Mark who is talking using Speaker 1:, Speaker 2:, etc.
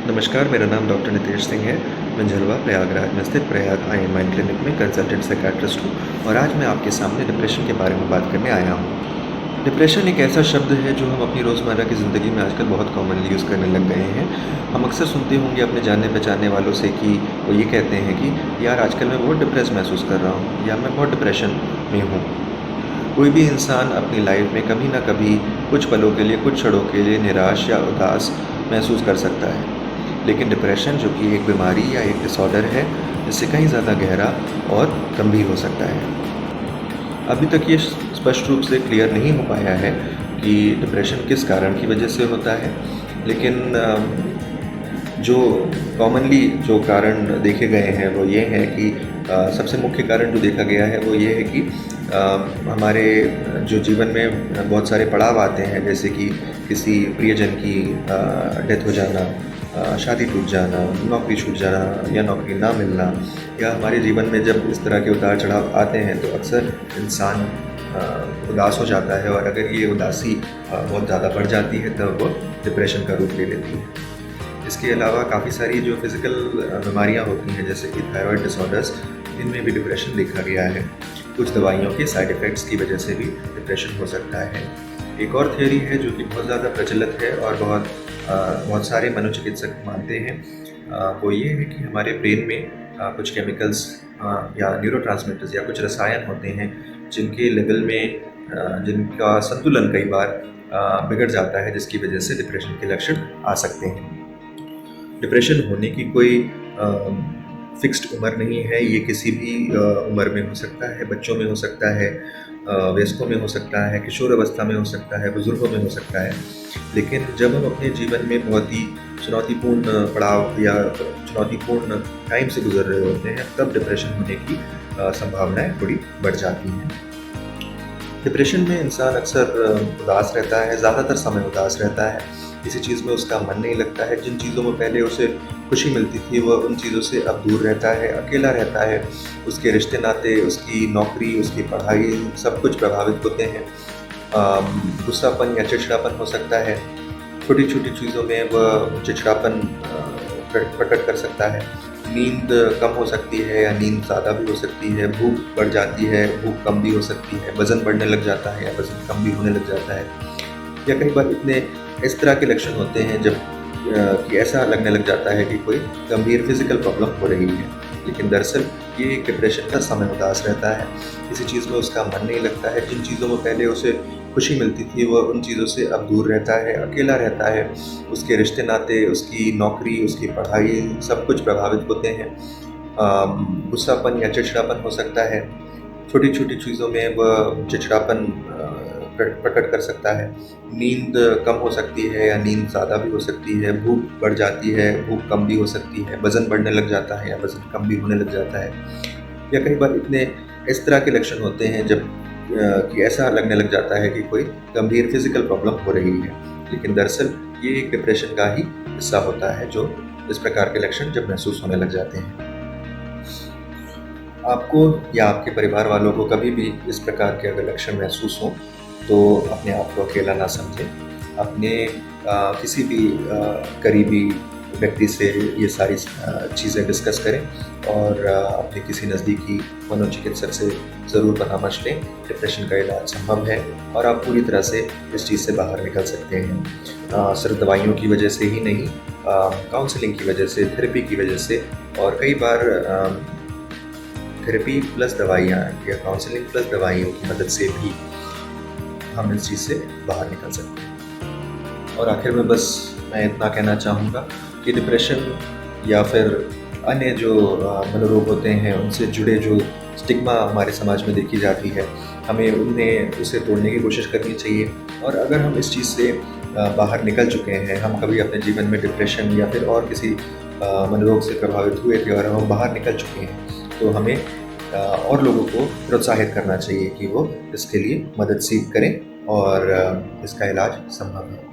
Speaker 1: नमस्कार, मेरा नाम डॉक्टर नितेश सिंह है। मैं झलवा प्रयागराज में स्थित Prayag I am mind clinic में कंसल्टेंट साइकियाट्रिस्ट हूँ और आज मैं आपके सामने डिप्रेशन के बारे में बात करने आया हूँ। डिप्रेशन एक ऐसा शब्द है जो हम अपनी रोज़मर्रा की ज़िंदगी में आजकल बहुत कॉमनली यूज़ करने लग गए हैं। हम अक्सर सुनते होंगे अपने जाने पहचाने वालों से कि वो ये कहते हैं कि यार आजकल मैं बहुत डिप्रेस महसूस कर रहा हूँ या मैं बहुत डिप्रेशन में हूँ। कोई भी इंसान अपनी लाइफ में कभी ना कभी कुछ पलों के लिए, कुछ क्षणों के लिए निराश या उदास महसूस कर सकता है। लेकिन डिप्रेशन जो कि एक बीमारी या एक डिसऑर्डर है, इससे कहीं ज़्यादा गहरा और गंभीर हो सकता है। अभी तक ये स्पष्ट रूप से क्लियर नहीं हो पाया है कि डिप्रेशन किस कारण की वजह से होता है, लेकिन जो कॉमनली जो कारण देखे गए हैं वो ये हैं कि सबसे मुख्य कारण जो देखा गया है वो ये है कि हमारे जो जीवन में बहुत सारे पड़ाव आते हैं, जैसे कि किसी प्रियजन की डेथ हो जाना, शादी टूट जाना, नौकरी छूट जाना या नौकरी ना मिलना, या हमारे जीवन में जब इस तरह के उतार चढ़ाव आते हैं तो अक्सर इंसान उदास हो जाता है, और अगर ये उदासी बहुत ज़्यादा बढ़ जाती है तब वो डिप्रेशन का रूप ले लेती है। इसके अलावा काफ़ी सारी जो फिज़िकल बीमारियां होती हैं, जैसे कि थायराइड डिसऑर्डर्स, इनमें भी डिप्रेशन देखा गया है। कुछ दवाइयों के साइड इफ़ेक्ट्स की वजह से भी डिप्रेशन हो सकता है। एक और थियोरी है जो कि बहुत ज़्यादा प्रचलित है और बहुत सारे मनोचिकित्सक मानते हैं, वो ये है कि हमारे ब्रेन में कुछ केमिकल्स या न्यूरोट्रांसमीटर्स या कुछ रसायन होते हैं जिनके लेवल में जिनका संतुलन कई बार बिगड़ जाता है, जिसकी वजह से डिप्रेशन के लक्षण आ सकते हैं। डिप्रेशन होने की कोई फिक्स्ड उम्र नहीं है, ये किसी भी उम्र में हो सकता है। बच्चों में हो सकता है, वयस्कों में हो सकता है, किशोर अवस्था में हो सकता है, बुजुर्गों में हो सकता है। लेकिन जब हम अपने जीवन में बहुत ही चुनौतीपूर्ण पड़ाव या चुनौतीपूर्ण टाइम से गुजर रहे होते हैं, तब डिप्रेशन होने की संभावनाएं थोड़ी बढ़ जाती हैं। डिप्रेशन में इंसान अक्सर उदास रहता है, ज़्यादातर समय उदास रहता है। किसी चीज़ में उसका मन नहीं लगता है। जिन चीज़ों में पहले उसे खुशी मिलती थी, वह उन चीज़ों से अब दूर रहता है, अकेला रहता है। उसके रिश्ते नाते, उसकी नौकरी, उसकी पढ़ाई, सब कुछ प्रभावित होते हैं। गुस्सापन या चिड़चिड़ापन हो सकता है। छोटी छोटी चीज़ों में वह चिड़चिड़ापन प्रकट कर सकता है। नींद कम हो सकती है या नींद ज़्यादा भी हो सकती है। भूख बढ़ जाती है, भूख कम भी हो सकती है। वज़न बढ़ने लग जाता है या वज़न कम भी होने लग जाता है। या कई बार इतने इस तरह के लक्षण होते हैं जब कि ऐसा लगने लग जाता है कि कोई गंभीर फिजिकल प्रॉब्लम हो रही है, लेकिन दरअसल ये एक डिप्रेशन का समय उदास रहता है। किसी चीज़ में उसका मन नहीं लगता है। जिन चीज़ों में पहले उसे खुशी मिलती थी, वह उन चीज़ों से अब दूर रहता है, अकेला रहता है। उसके रिश्ते नाते, उसकी नौकरी, उसकी पढ़ाई, सब कुछ प्रभावित होते हैं। गुस्सापन या चिड़चिड़ापन हो सकता है। छोटी छोटी चीज़ों में वह चिड़चिड़ापन प्रकट कर सकता है। नींद कम हो सकती है या नींद ज़्यादा भी हो सकती है। भूख बढ़ जाती है, भूख कम भी हो सकती है। वज़न बढ़ने लग जाता है या वज़न कम भी होने लग जाता है। या कई बार इतने इस तरह के लक्षण होते हैं जब कि ऐसा लगने लग जाता है कि कोई गंभीर फिजिकल प्रॉब्लम हो रही है, लेकिन दरअसल ये एक डिप्रेशन का ही हिस्सा होता है, जो इस प्रकार के लक्षण जब महसूस होने लग जाते हैं। आपको या आपके परिवार वालों को कभी भी इस प्रकार के अगर लक्षण महसूस हों, तो अपने आप को अकेला ना समझें। अपने किसी भी करीबी व्यक्ति से ये सारी चीज़ें डिस्कस करें, और अपने किसी नज़दीकी मनोचिकित्सक से ज़रूर परामर्श लें। डिप्रेशन का इलाज संभव है और आप पूरी तरह से इस चीज़ से बाहर निकल सकते हैं। सिर्फ दवाइयों की वजह से ही नहीं, काउंसलिंग की वजह से, थेरेपी की वजह से, और कई बार थेरेपी प्लस दवाइयाँ या काउंसलिंग प्लस दवाइयों की मदद से भी हम इस चीज़ से बाहर निकल सकते हैं। और आखिर में बस मैं इतना कहना चाहूँगा कि डिप्रेशन या फिर अन्य जो मनोरोग होते हैं, उनसे जुड़े जो स्टिग्मा हमारे समाज में देखी जाती है, हमें उसे तोड़ने की कोशिश करनी चाहिए। और अगर हम इस चीज़ से बाहर निकल चुके हैं, हम कभी अपने जीवन में डिप्रेशन या फिर और किसी मनोरोग से प्रभावित हुए थे और हम बाहर निकल चुके हैं, तो हमें और लोगों को प्रोत्साहित करना चाहिए कि वो इसके लिए मदद सीख करें, और इसका इलाज संभव है।